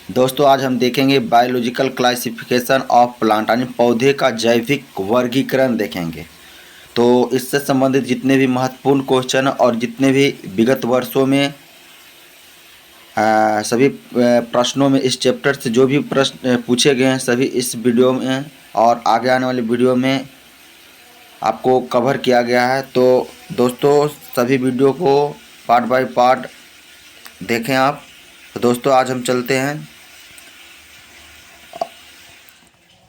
दोस्तों आज हम देखेंगे बायोलॉजिकल क्लासिफिकेशन ऑफ प्लांट यानी पौधे का जैविक वर्गीकरण देखेंगे। तो इससे संबंधित जितने भी महत्वपूर्ण क्वेश्चन और जितने भी विगत वर्षों में सभी प्रश्नों में इस चैप्टर से जो भी प्रश्न पूछे गए हैं सभी इस वीडियो में और आगे आने वाले वीडियो में आपको कवर किया गया है। तो दोस्तों सभी वीडियो को पार्ट बाय पार्ट देखें आप। तो दोस्तों आज हम चलते हैं।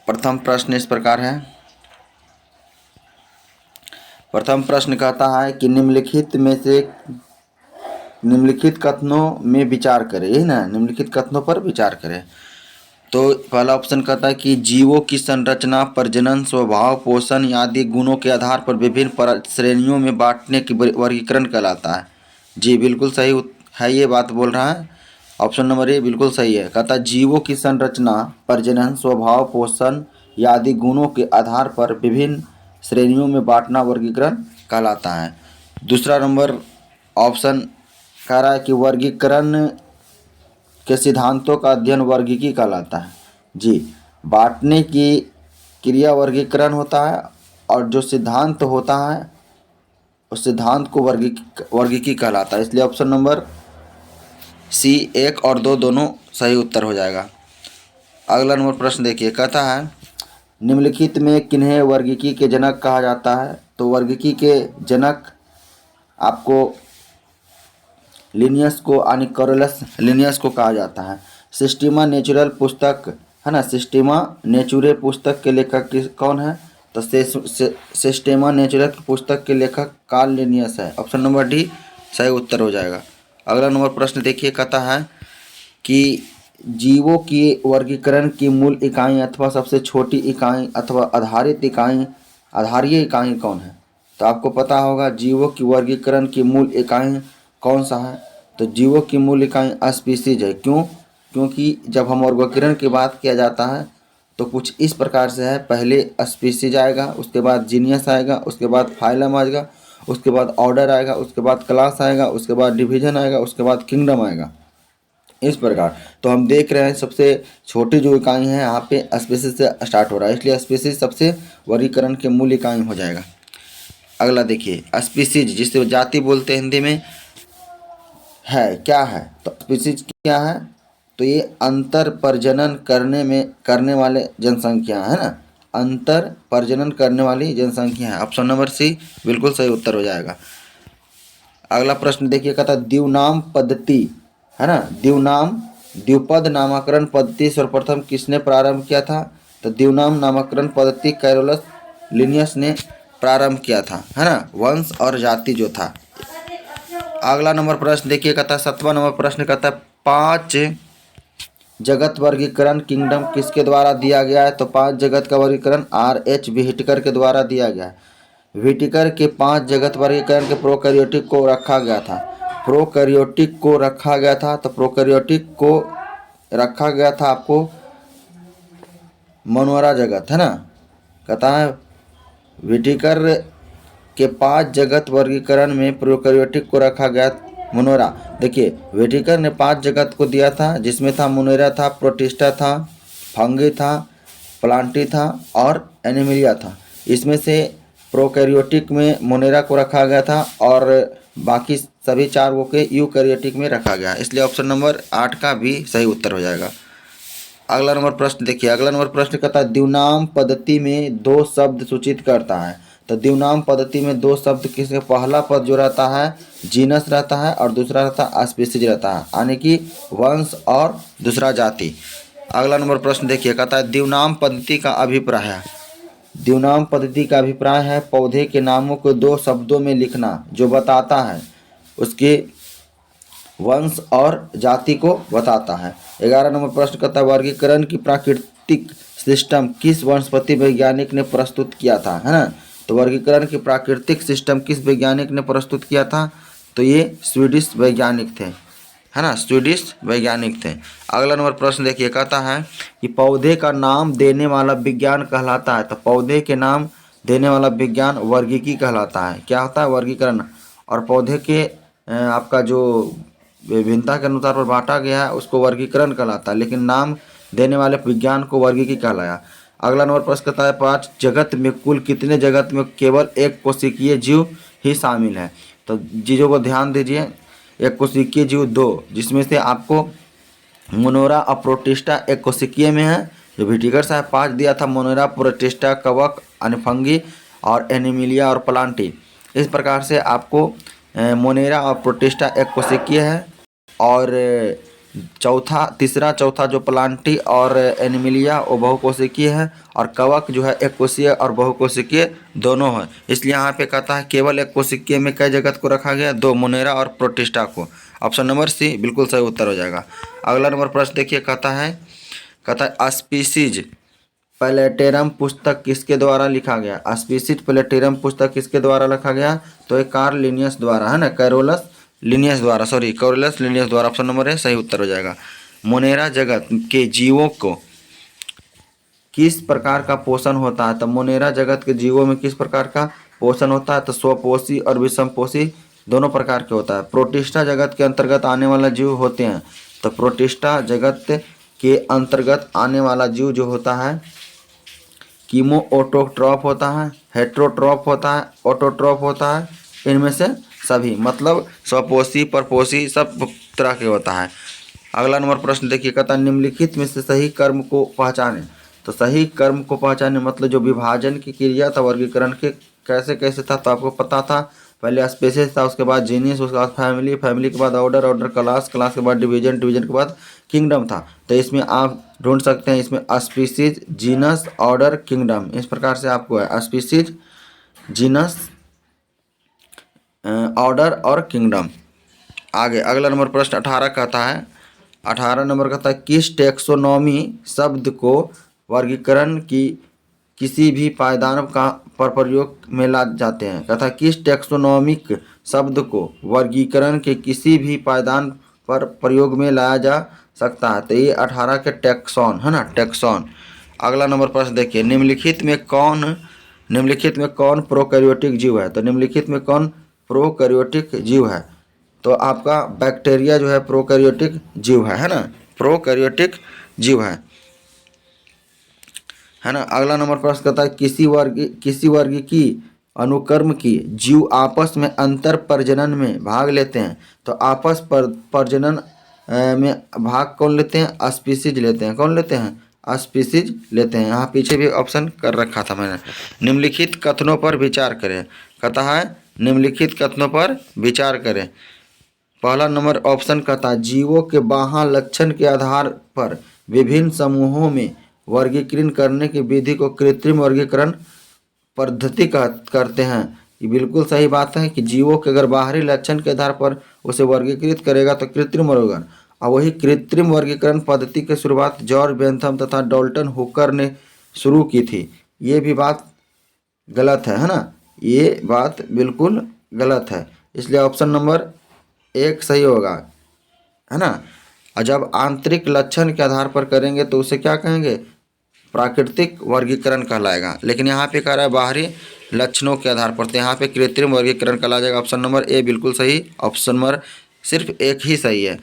प्रथम प्रश्न इस प्रकार है। प्रथम प्रश्न कहता है कि निम्नलिखित कथनों में विचार करें, यही ना, निम्नलिखित कथनों पर विचार करें। तो पहला ऑप्शन कहता है कि जीवों की संरचना, प्रजनन, स्वभाव, पोषण आदि गुणों के आधार पर विभिन्न श्रेणियों में बांटने की वर्गीकरण कहलाता है। जी बिल्कुल सही है, ये बात बोल रहा है। ऑप्शन नंबर ए बिल्कुल सही है। कहता है जीवों की संरचना, प्रजनन, स्वभाव, पोषण आदि गुणों के आधार पर विभिन्न श्रेणियों में बांटना वर्गीकरण कहलाता है। दूसरा नंबर ऑप्शन कह रहा है कि वर्गीकरण के सिद्धांतों का अध्ययन वर्गीकी कहलाता है। जी, बांटने की क्रिया वर्गीकरण होता है और जो सिद्धांत होता है उस सिद्धांत को वर्गीकी कहलाता है। इसलिए ऑप्शन नंबर सी 1 और 2 दोनों सही उत्तर हो जाएगा। अगला नंबर प्रश्न देखिए, कहता है निम्नलिखित में किन्हें वर्गीकी के जनक कहा जाता है। तो वर्गीकी के जनक आपको लिनियस को यानी कैरोलस लिनियस को कहा जाता है। सिस्टीमा नेचुरल पुस्तक है ना, सिस्टीमा नेचुरे पुस्तक के लेखक कौन है। तो सिस्टीमा नेचुरल पुस्तक के लेखक कार्ल लिनियस है। ऑप्शन नंबर डी सही उत्तर हो जाएगा। अगला नंबर प्रश्न देखिए, कहता है कि जीवों की वर्गीकरण की मूल इकाई अथवा सबसे छोटी इकाई अथवा आधारीय इकाई कौन है। तो आपको पता होगा जीवों की वर्गीकरण की मूल इकाई कौन सा है। तो जीवों की मूल इकाई स्पीसीज है। क्यों? क्योंकि जब हम वर्गीकरण की बात किया जाता है तो कुछ इस प्रकार से है, पहले स्पीसीज आएगा, उसके बाद जीनियस आएगा, उसके बाद फाइलम आएगा, उसके बाद ऑर्डर आएगा, उसके बाद क्लास आएगा, उसके बाद डिवीजन आएगा, उसके बाद किंगडम आएगा, इस प्रकार। तो हम देख रहे हैं सबसे छोटी जो इकाई है यहाँ पे स्पीसीज से स्टार्ट हो रहा है, इसलिए स्पीसीज सबसे वर्गीकरण के मूल इकाई हो जाएगा। अगला देखिए, स्पीसीज जिसे जाति बोलते हैं हिंदी में है, क्या है। तो स्पीसीज क्या है। तो ये अंतर प्रजनन करने वाले जनसंख्या है ना, अंतर प्रजनन करने वाली जनसंख्या है। ऑप्शन नंबर सी बिल्कुल सही उत्तर हो जाएगा। अगला प्रश्न देखिए, कहता है द्विनाम पद्धति है ना, द्विपद नामकरण पद्धति सर्वप्रथम किसने प्रारंभ किया था। तो द्विनाम नामकरण पद्धति कैरोलस लिनियस ने प्रारंभ किया था, है ना, वंश और जाति जो था। अगला नंबर प्रश्न देखिए, कहता है 7वां नंबर प्रश्न कहता है 5 जगत वर्गीकरण किंगडम किसके द्वारा दिया गया है। तो 5 जगत का वर्गीकरण RH व्हिटेकर के द्वारा दिया गया है। व्हिटेकर के 5 जगत वर्गीकरण के प्रोकैरियोटिक को रखा गया था। तो प्रोकैरियोटिक को रखा गया था आपको मोनोरा जगत, है ना। कहता है व्हिटेकर के 5 जगत वर्गीकरण में प्रोकैरियोटिक को रखा गया मोनोरा। देखिए व्हिटेकर ने 5 जगत को दिया था, जिसमें था मोनेरा था, प्रोटिस्टा था, फंगी था, प्लांटी था और एनिमिलिया था। इसमें से प्रोकैरियोटिक में मोनेरा को रखा गया था और बाकी सभी 4 को के यूकैरियोटिक में रखा गया, इसलिए ऑप्शन नंबर 8 का भी सही उत्तर हो जाएगा। अगला नंबर प्रश्न देखिए, अगला नंबर प्रश्न कहता है द्विनाम पद्धति में 2 शब्द सूचित करता है। तो द्विनाम पद्धति में 2 शब्द किसके, पहला पद जो रहता है जीनस रहता है और दूसरा रहता है स्पीसीज रहता है, यानी कि वंश और दूसरा जाति। अगला नंबर प्रश्न देखिए, कहता है द्विनाम पद्धति का अभिप्राय है। द्विनाम पद्धति का अभिप्राय है पौधे के नामों को 2 शब्दों में लिखना जो बताता है उसके वंश और जाति को बताता है। 11 नंबर प्रश्न कहता है वर्गीकरण की प्राकृतिक सिस्टम किस वनस्पति वैज्ञानिक ने प्रस्तुत किया था, है ना। तो वर्गीकरण की प्राकृतिक सिस्टम किस वैज्ञानिक ने प्रस्तुत किया था। तो ये स्वीडिश वैज्ञानिक थे, है ना, स्वीडिश वैज्ञानिक थे। अगला नंबर प्रश्न देखिए, कहता है कि पौधे का नाम देने वाला विज्ञान कहलाता है। तो पौधे के नाम देने वाला विज्ञान वर्गीकी कहलाता है। क्या होता है, वर्गीकरण। और पौधे के आपका जो विभिन्नता के अनुसार पर बांटा गया है उसको वर्गीकरण कहलाता है, लेकिन नाम देने वाले विज्ञान को वर्गीकी कहलाया। अगला नंबर प्रश्न कहता है 5 जगत में कुल कितने जगत में केवल एक कोशिकीय जीव ही शामिल है। तो चीज़ों को ध्यान दीजिए, एक कोशिकीय जीव 2, जिसमें से आपको मोनोरा और प्रोटिस्टा एक कोशिकीय में है, जो विटिकर साहब 5 दिया था, मोनोरा, प्रोटिस्टा, कवक, अनफंगी और एनिमिलिया और प्लांटी। इस प्रकार से आपको मोनेरा और प्रोटिस्टा एक कोशिकीय है, और तीसरा चौथा जो प्लांटी और एनिमिलिया वो बहुकोशिकीय है, और कवक जो है एक कोशिकीय और बहुकोशिकीय दोनों है। इसलिए यहाँ पे कहता है केवल एक कोशिकीय में कई जगत को रखा गया, 2, मोनेरा और प्रोटिस्टा को। ऑप्शन नंबर सी बिल्कुल सही उत्तर हो जाएगा। अगला नंबर प्रश्न देखिए, कहता है स्पीसीज प्लेटेरम पुस्तक किसके द्वारा लिखा गया। स्पीसीज प्लेटेरम पुस्तक किसके द्वारा लिखा गया, तो ये कार्ल लिनियस द्वारा, है ना, कैरोलस लिनियस द्वारा। ऑप्शन नंबर है सही उत्तर हो जाएगा। मोनेरा जगत के जीवों को किस प्रकार का पोषण होता है, तो मोनेरा जगत के जीवों में किस प्रकार का पोषण होता है, तो स्वपोषी और विषमपोषी दोनों प्रकार के होता है। प्रोटिस्टा जगत के अंतर्गत आने वाला जीव होते हैं, तो प्रोटिस्टा जगत के अंतर्गत आने वाला जीव जो होता है कीमो ऑटोट्रॉफ होता है, हेट्रोट्रॉफ होता है, ऑटोट्रॉफ होता है, इनमें से सभी, मतलब स्वपोषी, परपोषी, सब तरह के होता है। अगला नंबर प्रश्न देखिए, कहता है निम्नलिखित में से सही कर्म को पहचानें। तो सही कर्म को पहचाने मतलब जो विभाजन की क्रिया था वर्गीकरण के कैसे कैसे था, तो आपको पता था, पहले स्पेसीज था, उसके बाद जीनियस, उसके बाद फैमिली, फैमिली के बाद ऑर्डर, ऑर्डर क्लास, क्लास के बाद डिवीजन, डिवीजन के बाद किंगडम था। तो इसमें आप ढूंढ सकते हैं, इसमें स्पीसीज, जीनस, ऑर्डर, किंगडम, इस प्रकार से आपको है स्पीसीज, जीनस, ऑर्डर और किंगडम। आगे अगला नंबर प्रश्न 18 कहता है, 18 नंबर कहता है किस टेक्सोनॉमी शब्द को वर्गीकरण की किसी भी पायदान का पर प्रयोग में ला जाते हैं। कहता है किस टेक्सोनॉमिक शब्द को वर्गीकरण के किसी भी पायदान पर प्रयोग में लाया जा सकता है, तो ये 18 के टेक्सॉन है ना, टेक्सॉन। अगला नंबर प्रश्न देखिए, निम्नलिखित में कौन प्रोकैरियोटिक जीव है। तो निम्नलिखित में कौन प्रोकैरियोटिक जीव है, तो आपका बैक्टीरिया जो है प्रोकैरियोटिक जीव है ना, प्रोकैरियोटिक जीव है ना। अगला नंबर प्रश्न कहता है किसी वर्ग की अनुक्रम की जीव आपस में अंतर प्रजनन में भाग लेते हैं। तो आपस प्रजनन में भाग कौन लेते हैं, स्पीसीज लेते हैं। कौन लेते हैं, स्पीसीज लेते हैं। यहाँ पीछे भी ऑप्शन कर रखा था मैंने। निम्नलिखित कथनों पर विचार करें, कहता है निम्नलिखित कथनों पर विचार करें। पहला नंबर ऑप्शन कहता है जीवों के बाह्य लक्षण के आधार पर विभिन्न समूहों में वर्गीकरण करने की विधि को कृत्रिम वर्गीकरण पद्धति करते हैं। ये बिल्कुल सही बात है कि जीवों के अगर बाहरी लक्षण के आधार पर उसे वर्गीकृत करेगा तो कृत्रिम वर्गीकरण, और वही कृत्रिम वर्गीकरण पद्धति की शुरुआत जॉर्ज बेंथम तथा डाल्टन हुकर ने शुरू की थी। ये भी बात गलत है ना, ये बात बिल्कुल गलत है, इसलिए ऑप्शन नंबर 1 सही होगा, है ना। और जब आंतरिक लक्षण के आधार पर करेंगे तो उसे क्या कहेंगे, प्राकृतिक वर्गीकरण कहलाएगा। लेकिन यहाँ पे कह रहा है बाहरी लक्षणों के आधार पर, तो यहाँ पे कृत्रिम वर्गीकरण कहला जाएगा। ऑप्शन नंबर ए बिल्कुल सही, ऑप्शन नंबर सिर्फ 1 ही सही है।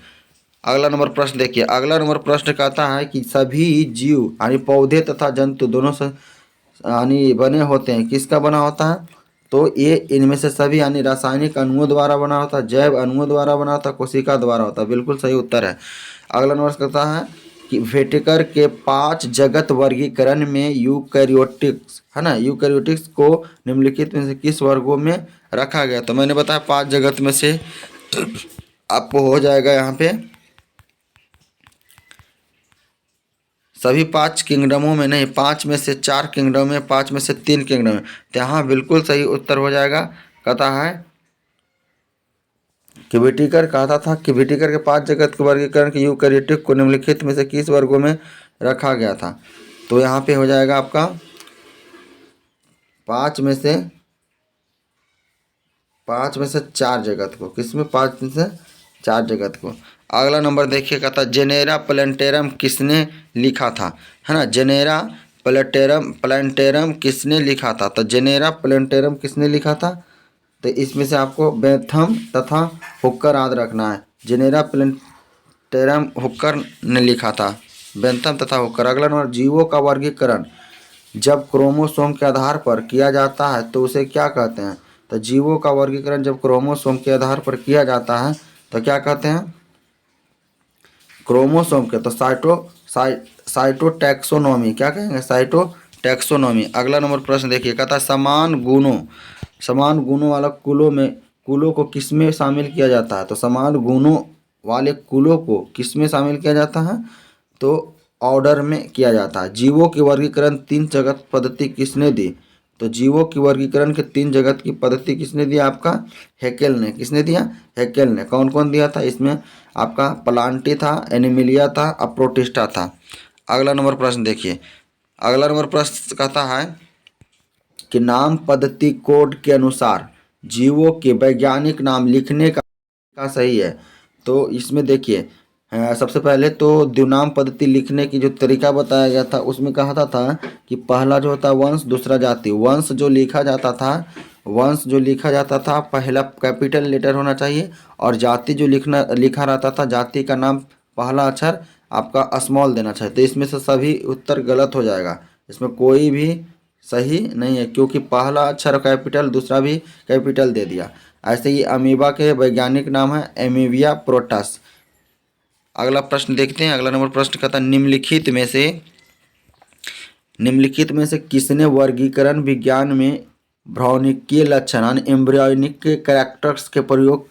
अगला नंबर प्रश्न देखिए, अगला नंबर प्रश्न कहता है कि सभी जीव यानी पौधे तथा जंतु दोनों से यानी बने होते हैं, किसका बना होता है, तो ये इनमें से सभी यानी रासायनिक अणुओं द्वारा बना होता है, जैव अणुओं द्वारा बना होता है, कोशिका द्वारा होता है। बिल्कुल सही उत्तर है। अगला नंबर कहता है कि वेटेकर के 5 जगत वर्गीकरण में यूकैरियोटिक्स, है ना, यूकैरियोटिक्स को निम्नलिखित में से किस वर्गों में रखा गया। तो मैंने बताया 5 जगत में से आपको हो जाएगा यहाँ पे सभी 5 किंगडमों में नहीं, 5 में से 4 किंगडम में, 5 में से 3 किंगडम में, तो यहाँ बिल्कुल सही उत्तर हो जाएगा। कहता है कि विटिकर कहता था कि विटिकर के 5 जगत के वर्गीकरण के यूकैरियोटिक को निम्नलिखित में से किस वर्गों में रखा गया था। तो यहाँ पे हो जाएगा आपका 5 में से 4 जगत को, किसमें 5 में से 4 जगत को। अगला नंबर देखिए, कहता जेनेरा प्लांटेरम किसने लिखा था, है ना, जेनेरा प्लांटेरम किसने लिखा था। तो जेनेरा प्लांटेरम किसने लिखा था, तो इसमें से आपको बेंथम तथा हुक्कर याद रखना है। जेनेरा प्लेंटेरम हुक्कर ने लिखा था, बेंथम तथा हुक्कर। अगला नंबर, जीवों का वर्गीकरण जब क्रोमोसोम के आधार पर किया जाता है तो उसे क्या कहते हैं? तो जीवों का वर्गीकरण जब क्रोमोसोम के आधार पर किया जाता है तो क्या कहते हैं? क्रोमोसोम के, तो साइटोटैक्सोनॉमी, क्या कहेंगे? साइटोटैक्सोनॉमी। अगला नंबर प्रश्न देखिए, कहता है समान गुणों वाला कुलों को किसमें शामिल किया जाता है? तो समान गुणों वाले कुलों को किसमें शामिल किया जाता है? तो ऑर्डर में किया जाता है। जीवों की वर्गीकरण 3 जगत पद्धति किसने दी? तो जीवों की वर्गीकरण के 3 जगत की पद्धति किसने दिया? आपका हेकेल ने। किसने दिया? हेकेल ने। कौन कौन दिया था इसमें? आपका प्लांटी था, एनिमिलिया था, और प्रोटिस्टा था। अगला नंबर प्रश्न देखिए, अगला नंबर प्रश्न कहता है कि नाम पद्धति कोड के अनुसार जीवों के वैज्ञानिक नाम लिखने का सही है। तो इसमें देखिए, सबसे पहले तो द्विनाम पद्धति लिखने की जो तरीका बताया गया था उसमें कहा था कि पहला जो होता है वंश, दूसरा जाति। वंश जो लिखा जाता था पहला कैपिटल लेटर होना चाहिए, और जाति जो लिखा रहता था, जाति का नाम पहला अक्षर आपका स्मॉल देना चाहिए। तो इसमें से सभी उत्तर गलत हो जाएगा, इसमें कोई भी सही नहीं है, क्योंकि पहला अक्षर कैपिटल, दूसरा भी कैपिटल दे दिया। ऐसे ही अमीबा के वैज्ञानिक नाम है एमीबिया प्रोटस। अगला प्रश्न देखते हैं। अगला नंबर प्रश्न कहता है निम्नलिखित में से किसने वर्गीकरण विज्ञान में भ्रौणिकीय लक्षण यानी एम्ब्रियोनिक कैरेक्टर्स के प्रयोग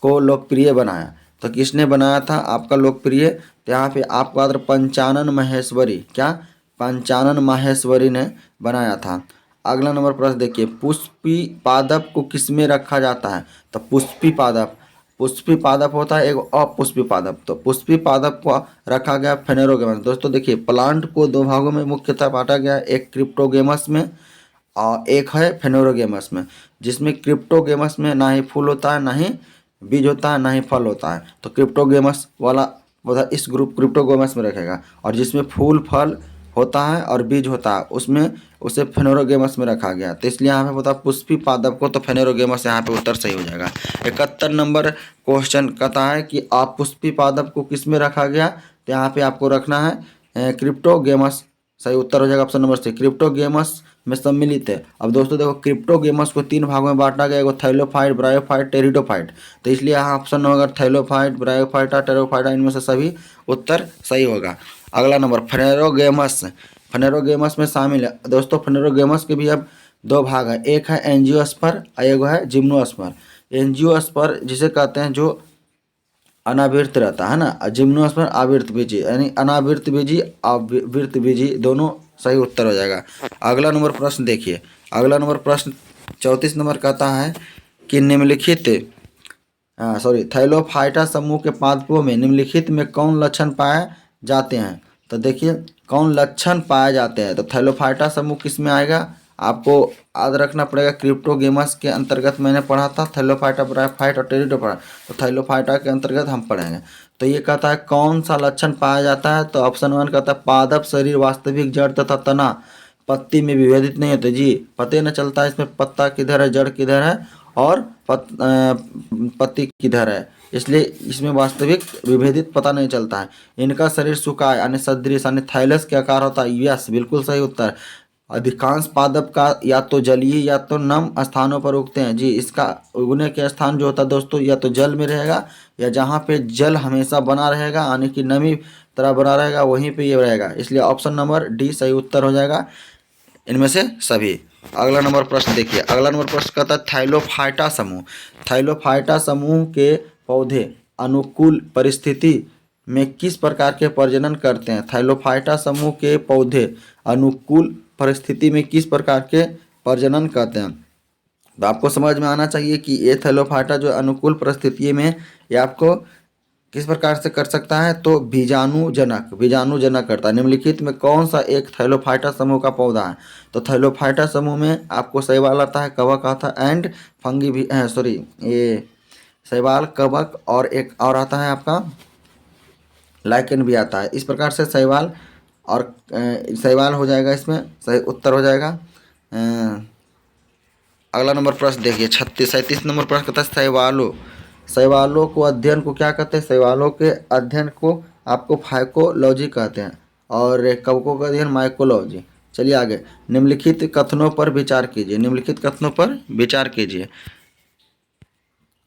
को लोकप्रिय बनाया? तो किसने बनाया था आपका लोकप्रिय? तो यहाँ पे आपको याद पंचानन माहेश्वरी, क्या? पंचानन माहेश्वरी ने बनाया था। अगला नंबर प्रश्न देखिए, पुष्पी पादप को किसमें रखा जाता है? तो पुष्पी पादप होता है एक अपुष्पी पादप। तो पुष्पी पादप को रखा गया फेनेरोगेमस। दोस्तों देखिए, प्लांट को 2 भागों में मुख्यतः बांटा गया, एक क्रिप्टोगेमस में और एक है फेनेरोगेमस में। जिसमें क्रिप्टोगेमस में ना ही फूल होता है, ना ही बीज होता है, ना ही फल होता है। तो क्रिप्टोगेमस वाला पौधा इस ग्रुप क्रिप्टोगेमस में रखेगा, और जिसमें फूल फल होता है और बीज होता है उसमें उसे फेनेरोगेमस में रखा गया। तो इसलिए यहाँ पे बोलता पुष्पी पादप को, तो फेनेरोगेमस यहाँ पे उत्तर सही हो जाएगा। 71 नंबर क्वेश्चन कहता है कि आप पुष्पी पादप को किस में रखा गया? तो यहाँ पे आपको रखना है क्रिप्टोगेमस। सही उत्तर हो जाएगा ऑप्शन नंबर सी, क्रिप्टोगेमस में सम्मिलित है। अब दोस्तों देखो, क्रिप्टोगेमस को 3 भागों में बांटा गया, एगो थैलोफाइट, ब्रायोफाइट, टेरिडोफाइट। तो इसलिए यहाँ ऑप्शन होगा थैलोफाइट, ब्रायोफाइटा, टेरिडोफाइटा, इनमें से सभी उत्तर सही होगा। अगला नंबर फेनेरोगेमस में शामिल है। दोस्तों फेनेरोगेमस के भी अब 2 भाग है, एक है एंजियोस्पर और एक है जिम्नोस्पर। एंजियोस्पर जिसे कहते हैं जो अनावृत रहता है ना, जिम्नोस्पर आवृत बीजी, यानी अनावृत बीजी आवृत बीजी दोनों सही उत्तर हो जाएगा। अगला नंबर प्रश्न देखिए, अगला नंबर प्रश्न 34 नंबर कहता है कि थैलोफाइटा समूह के पादपों में निम्नलिखित में कौन लक्षण पाए जाते हैं? तो देखिए कौन लक्षण पाए जाते हैं, तो थैलोफाइटा समूह किस में आएगा? आपको याद रखना पड़ेगा, क्रिप्टोगेमस के अंतर्गत मैंने पढ़ा था थैलोफाइटा, ब्रायोफाइट और टेरिडोफाइट। तो थैलोफाइटा के अंतर्गत हम पढ़ेंगे। तो ये कहता है कौन सा लक्षण पाया जाता है? तो ऑप्शन 1 कहता है पादप शरीर वास्तविक जड़ तथा तना पत्ती में विभेदित नहीं होते। जी, पता न चलता है इसमें पत्ता किधर है, जड़ किधर है और पत्ती किधर है, इसलिए इसमें वास्तविक विभेदित पता नहीं चलता है। इनका शरीर सुकाय यानी सदृश यानी थैलस के आकार होता है। यस, बिल्कुल सही उत्तर। अधिकांश पादप का या तो जलीय या तो नम स्थानों पर उगते हैं। जी, इसका उगने के स्थान जो होता है दोस्तों या तो जल में रहेगा, या जहाँ पे जल हमेशा बना रहेगा यानी कि नमी तरह बना रहेगा वहीं पे ये रहेगा। इसलिए ऑप्शन नंबर डी सही उत्तर हो जाएगा इनमें से सभी। अगला नंबर प्रश्न देखिए, अगला नंबर प्रश्न कहता है थैलोफाइटा समूह के पौधे अनुकूल परिस्थिति में किस प्रकार के प्रजनन करते हैं? थैलोफाइटा समूह के पौधे अनुकूल परिस्थिति में किस प्रकार के प्रजनन करते हैं? तो आपको समझ में आना चाहिए कि ये थैलोफाइटा जो अनुकूल परिस्थिति में ये आपको किस प्रकार से कर सकता है, तो बीजाणुजनक करता है। निम्नलिखित में कौन सा एक थैलोफाइटा समूह का पौधा है? तो थैलोफाइटा समूह में आपको शैवाल आता है, कवक आता है एंड फंगी भी, सॉरी ये शैवाल, कवक और एक और आता है आपका लाइकेन भी आता है। इस प्रकार से शैवाल हो जाएगा, इसमें सही उत्तर हो जाएगा। अगला नंबर प्रश्न देखिए 37 नंबर प्रश्न कहता है शैवालों को अध्ययन को क्या कहते हैं? शैवालों के अध्ययन को आपको फाइकोलॉजी कहते हैं और कवकों का अध्ययन माइकोलॉजी। चलिए आगे, निम्नलिखित कथनों पर विचार कीजिए। निम्नलिखित कथनों पर विचार कीजिए।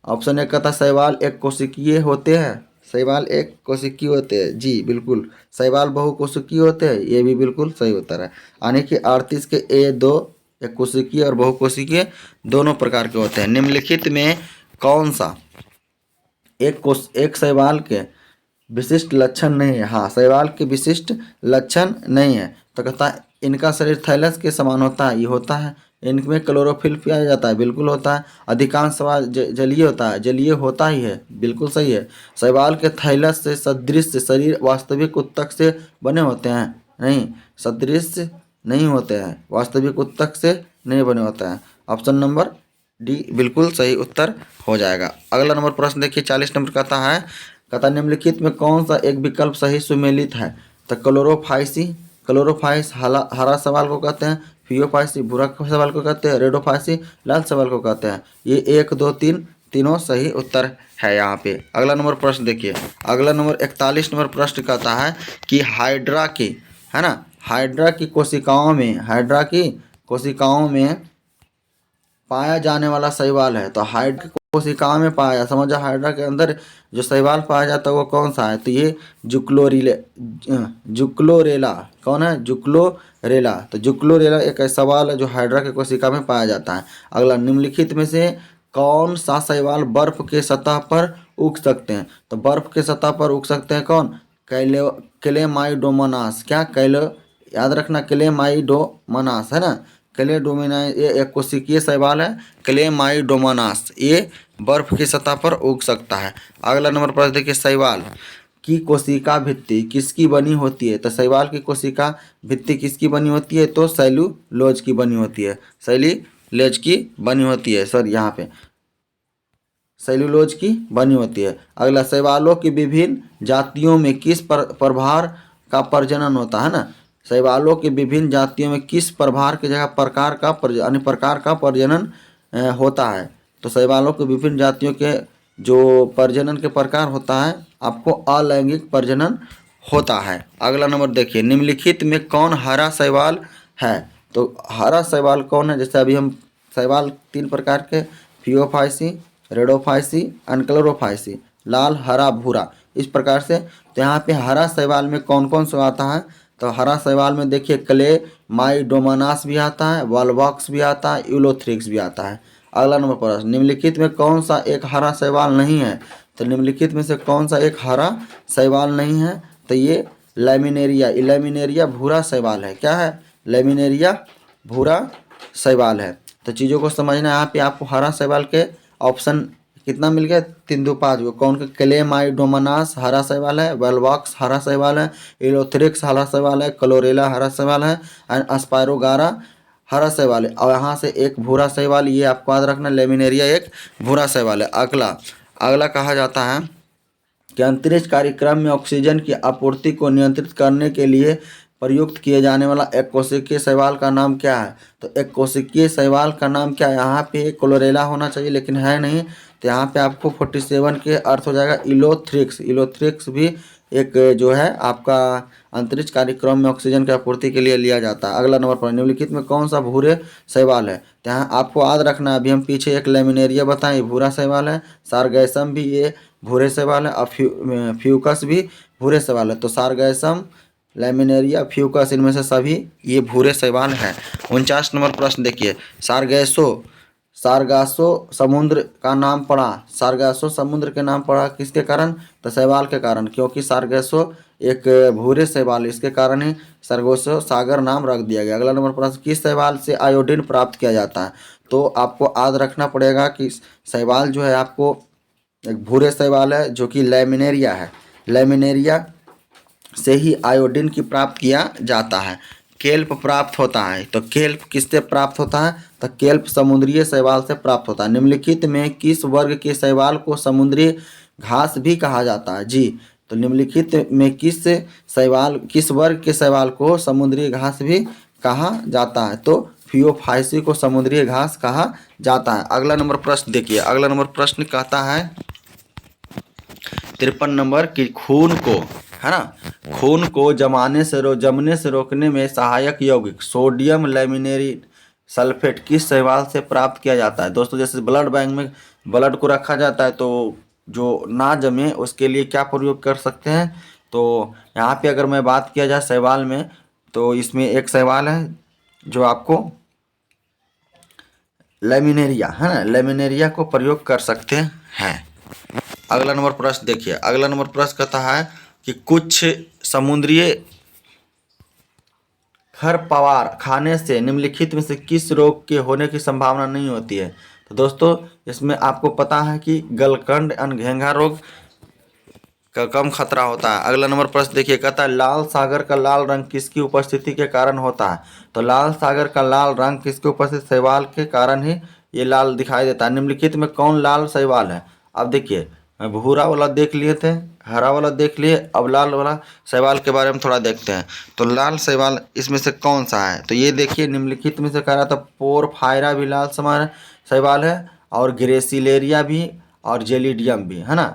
ऑप्शन एक कहता शैवाल एक कोशिकीय होते हैं। शैवाल एक कोशिकीय होते हैं, जी बिल्कुल। शैवाल बहुकोशिकीय होते हैं, ये भी बिल्कुल सही उत्तर है। यानी कि 38 के ए दो एक कोशिकीय और बहुकोशिकीय दोनों प्रकार के होते हैं। निम्नलिखित में कौन सा एक शैवाल के विशिष्ट लक्षण नहीं है? हाँ, शैवाल के विशिष्ट लक्षण नहीं है। तो कहता है इनका शरीर थैलस के समान होता है, ये होता है। इनमें क्लोरोफिल पाया जाता है, बिल्कुल होता है। अधिकांश शैवाल जलीय होता है, जलीय होता ही है, बिल्कुल सही है। शैवाल के थैलस से सदृश शरीर वास्तविक उत्तक से बने होते हैं? नहीं, सदृश नहीं होते हैं, वास्तविक उत्तक से नहीं बने होते हैं। ऑप्शन नंबर डी बिल्कुल सही उत्तर हो जाएगा। अगला नंबर प्रश्न देखिए, 40 नंबर कहता निम्नलिखित में कौन सा एक विकल्प सही सुमेलित है? तो क्लोरोफाइस हरा सवाल को कहते हैं, फियोफाइसी भूरा सवाल को कहते हैं, रेडोफाइसी लाल सवाल को कहते हैं। ये 1 2 3 तीनों सही उत्तर है यहाँ पे। अगला नंबर प्रश्न देखिए, अगला नंबर 41 नंबर प्रश्न कहता है कि हाइड्रा की, है ना, हाइड्रा की कोशिकाओं में पाया जाने वाला शैवाल है। तो हाइड्रा कोशिकाओं में पाया, समझो हाइड्रा के अंदर जो शैवाल पाया जाता है वो कौन सा है? तो ये जुक्लोरेला। कौन है? जुक्लोरेला। तो जुक्लोरेला एक ऐसा शैवाल है जो हाइड्रा के कोशिका में पाया जाता है। अगला, निम्नलिखित में से कौन सा शैवाल बर्फ के सतह पर उग सकते हैं? तो बर्फ के सतह पर उग सकते हैं कौन? क्लेमाइडोमोनास। क्या याद रखना, क्लेमाइडोमोनास, है ना। क्लेडोमिनास ये एक कोशिकीय शैवाल है, क्लेमाइडोमोनास, ये बर्फ की सतह पर उग सकता है। अगला नंबर पर देखिए, शैवाल की कोशिका भित्ति किसकी बनी होती है? तो शैवाल की कोशिका भित्ति किसकी बनी होती है? तो सेल्यूलोज की बनी होती है, सेल्यूलोज की बनी होती है, सर यहाँ पे सेल्यूलोज की बनी होती है। अगला, शैवालों की विभिन्न जातियों में किस प्रभार का प्रजनन होता है ना? शैवालों की विभिन्न जातियों में किस प्रभार की जगह प्रकार का प्रजनन होता है? तो शैवालों की विभिन्न जातियों के जो प्रजनन के प्रकार होता है, आपको अलैंगिक प्रजनन होता है। अगला नंबर देखिए, निम्नलिखित में कौन हरा शैवाल है? तो हरा शैवाल कौन है? जैसे अभी हम शैवाल 3 प्रकार के, फियोफाइसी, रेडोफाइसी, अनक्लोरोफाइसी, लाल हरा भूरा, इस प्रकार से। तो यहाँ पे हरा शैवाल में कौन कौन सा आता है? तो हरा शैवाल में देखिए क्लेमाइडोमोनास भी आता है, वॉलवॉक्स भी आता है, यूलोथ्रिक्स भी आता है। अगला नंबर प्रश्न, निम्नलिखित में कौन सा एक हरा शैवाल नहीं है? तो निम्नलिखित में से कौन सा एक हरा शैवाल नहीं है? तो ये लैमिनेरिया भूरा शैवाल है। क्या है? लैमिनेरिया भूरा शैवाल है। तो चीज़ों को समझना, यहाँ पे आपको हरा शैवाल के ऑप्शन कितना मिल गया? 3 2 5 गो। कौन के? क्लेमाइडोमोनास हरा शैवाल है, वेलवॉक्स हरा शैवाल है, इलोथ्रिक्स हरा शैवाल है, क्लोरेला हरा शैवाल है, एंड अस्पायरोगारा हरा शैवाल है। और यहाँ से एक भूरा शैवाल, ये आपको याद रखना, लेमिनेरिया एक भूरा शैवाल है। अगला कहा जाता है कि अंतरिक्ष कार्यक्रम में ऑक्सीजन की आपूर्ति को नियंत्रित करने के लिए प्रयुक्त किए जाने वाला एक कोशिकीय शैवाल का नाम क्या है? तो एक कोशिकीय शैवाल का नाम क्या है? यहाँ पे क्लोरेला होना चाहिए लेकिन है नहीं, तो यहाँ पे आपको 47 के अर्थ हो जाएगा इलोथ्रिक्स। इलोथ्रिक्स भी एक जो है आपका अंतरिक्ष कार्यक्रम में ऑक्सीजन की आपूर्ति के लिए लिया जाता है। अगला नंबर पर, निम्नलिखित में कौन सा भूरे शैवाल है? तो यहाँ आपको याद रखना है, अभी हम पीछे एक लेमिनेरिया बताएं, ये भूरा शैवाल है, सारगैसम भी ये भूरे शैवाल है, और फ्यूकस भी भूरे शैवाल है। तो सारगैसम, लैमिनेरिया, फ्यूकस, इनमें से सभी ये भूरे शैवाल हैं। 49 नंबर प्रश्न देखिए, सारगासो समुद्र का नाम पड़ा, सारगासो समुद्र के नाम पड़ा किसके कारण? तो शैवाल के कारण, क्योंकि सारगासो एक भूरे शैवाल, इसके कारण ही सारगासो सागर नाम रख दिया गया। अगला नंबर प्रश्न, किस शैवाल से आयोडीन प्राप्त किया जाता है? तो आपको याद रखना पड़ेगा कि शैवाल जो है आपको एक भूरे शैवाल है जो कि लैमिनेरिया है, लैमिनेरिया से ही आयोडीन की प्राप्त किया जाता है। केल्प प्राप्त होता है, तो केल्प किससे प्राप्त होता है? तो केल्प समुद्रीय शैवाल से प्राप्त होता है। निम्नलिखित में किस वर्ग के शैवाल को समुद्री घास भी कहा जाता है? जी, तो निम्नलिखित में किस वर्ग के शैवाल को समुद्री घास भी कहा जाता है? तो फियोफाइसी को समुद्री घास कहा जाता है। अगला नंबर प्रश्न देखिए, अगला नंबर प्रश्न कहता है 53 नंबर कि खून को, है ना, खून को जमने से रोकने में सहायक यौगिक सोडियम लैमिनेरिन सल्फेट किस शैवाल से प्राप्त किया जाता है। दोस्तों जैसे ब्लड बैंक में ब्लड को रखा जाता है तो जो ना जमे उसके लिए क्या प्रयोग कर सकते हैं। तो यहाँ पे अगर मैं बात किया जाए शैवाल में, तो इसमें एक शैवाल है जो आपको लेमिनेरिया, है ना, लेमिनेरिया को प्रयोग कर सकते हैं। अगला नंबर प्रश्न देखिए, अगला नंबर प्रश्न कहता है कि कुछ समुद्री खरपतवार खाने से निम्नलिखित में से किस रोग के होने की संभावना नहीं होती है। तो दोस्तों इसमें आपको पता है कि गलकंड अनघेंघा रोग का कम खतरा होता है। अगला नंबर प्रश्न देखिए, कहता है लाल सागर का लाल रंग किसकी उपस्थिति के कारण होता है। तो लाल सागर का लाल रंग किसकी उपस्थिति, शैवाल के कारण ही ये लाल दिखाई देता है। निम्नलिखित में कौन लाल शैवाल है। अब देखिए भूरा वाला देख लिए थे, हरा वाला देख लिए, अब लाल वाला शैवाल के बारे में थोड़ा देखते हैं। तो लाल शैवाल इसमें से कौन सा है। तो ये देखिए निम्नलिखित में से कह रहा था पोरफायरा भी लाल शैवाल है, और ग्रेसिलेरिया भी, और जेलिडियम भी, है ना।